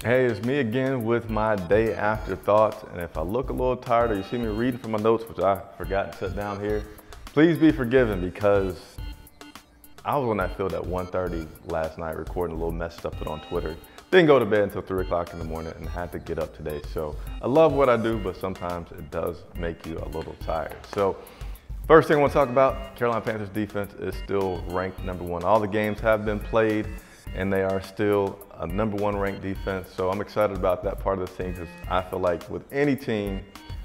Hey, it's me again with my day after thoughts, and if I look a little tired or you see me reading from my notes, which I forgot to set down here, please be forgiven because I was on that field at 1:30 last night recording a little mess stuff put on Twitter. Didn't go to bed until 3 o'clock in the morning and had to get up today. So I love what I do, but sometimes it does make you a little tired. So first thing I want to talk about, Carolina Panthers defense is still ranked #1. All the games have been played and they are still a #1 ranked defense. So I'm excited about that part of the team because I feel like with any team,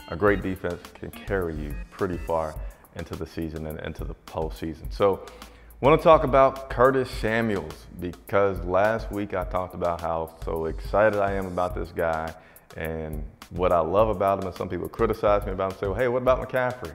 a great defense can carry you pretty far into the season and into the postseason. So I want to talk about Curtis Samuels because last week I talked about how so excited I am about this guy and what I love about him, and some people criticize me about him and say, well, hey, what about McCaffrey?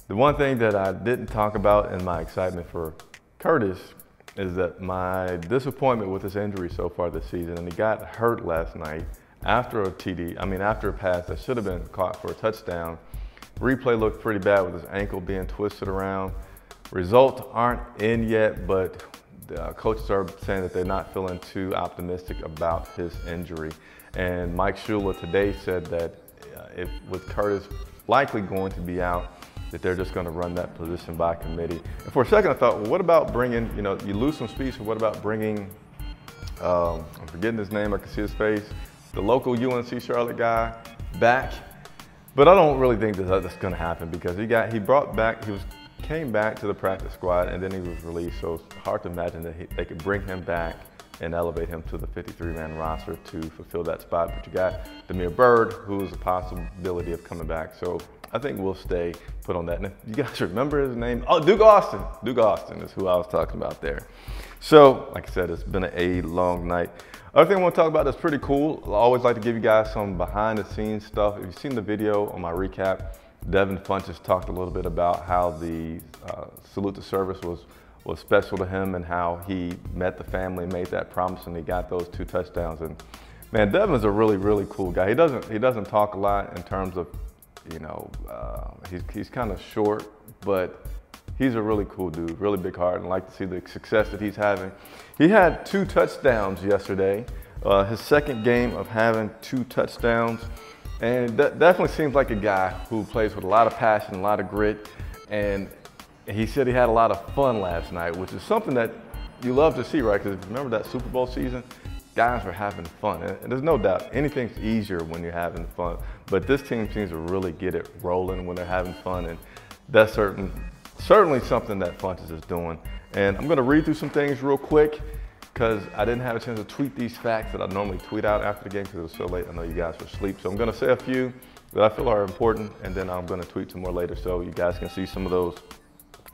The one thing that I didn't talk about in my excitement for Curtis is that my disappointment with his injury so far this season, and he got hurt last night after after a pass that should have been caught for a touchdown. Replay looked pretty bad with his ankle being twisted around. Results aren't in yet, but the coaches are saying that they're not feeling too optimistic about his injury. And Mike Shula today said that with Curtis likely going to be out, that they're just going to run that position by committee. And for a second I thought, well, what about bringing, you lose some speed, so what about bringing, I'm forgetting his name, I can see his face, the local UNC Charlotte guy back. But I don't really think that that's going to happen because he came back to the practice squad and then he was released. So it's hard to imagine that they could bring him back and elevate him to the 53-man roster to fulfill that spot. But you got Damiere Byrd, who's a possibility of coming back. So I think we'll stay put on that. And if you guys remember his name, oh, Duke Austin. Duke Austin is who I was talking about there. So, like I said, it's been a long night. Other thing I want to talk about that's pretty cool. I always like to give you guys some behind the scenes stuff. If you've seen the video on my recap, Devin Funchess talked a little bit about how the salute to service was special to him and how he met the family, made that promise, and he got those 2 touchdowns. And man, Devin's a really, really cool guy. He doesn't talk a lot in terms of, he's kind of short, but he's a really cool dude, really big heart, and I like to see the success that he's having. He had 2 touchdowns yesterday, his second game of having 2 touchdowns, and that definitely seems like a guy who plays with a lot of passion, a lot of grit, and he said he had a lot of fun last night, which is something that you love to see, right? Because remember that Super Bowl season? Guys were having fun, and there's no doubt anything's easier when you're having fun, but this team seems to really get it rolling when they're having fun, and that's certainly something that Funchess is doing. And I'm gonna read through some things real quick because I didn't have a chance to tweet these facts that I normally tweet out after the game because it was so late. I know you guys were asleep, so I'm gonna say a few that I feel are important, and then I'm gonna tweet some more later so you guys can see some of those.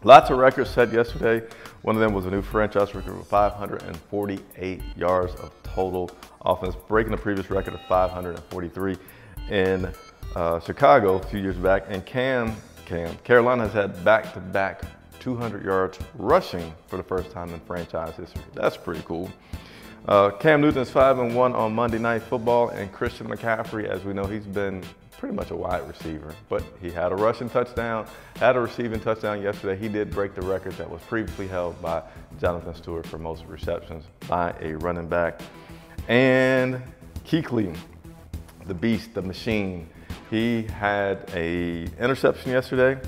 Lots of records set yesterday. One of them was a new franchise record with 548 yards of total offense, breaking the previous record of 543 in Chicago a few years back. And Carolina has had back-to-back 200 yards rushing for the first time in franchise history. That's pretty cool. Cam Newton's 5-1 on Monday Night Football, and Christian McCaffrey, as we know, he's been pretty much a wide receiver, but he had a rushing touchdown, had a receiving touchdown yesterday. He did break the record that was previously held by Jonathan Stewart for most receptions by a running back. And Kuechly, the beast, the machine, he had an interception yesterday,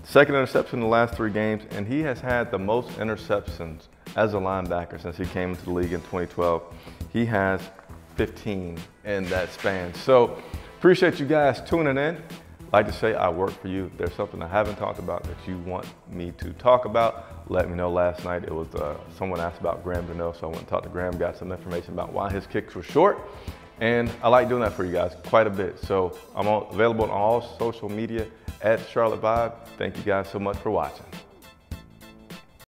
second interception in the last 3 games, and he has had the most interceptions as a linebacker since he came into the league in 2012. He has 15 in that span. So appreciate you guys tuning in. Like to say I work for you. If there's something I haven't talked about that you want me to talk about, let me know. Last night it was someone asked about Graham Gano, so I went and talked to Graham, got some information about why his kicks were short. And I like doing that for you guys quite a bit. So I'm available on all social media at Charlotte Vibe. Thank you guys so much for watching.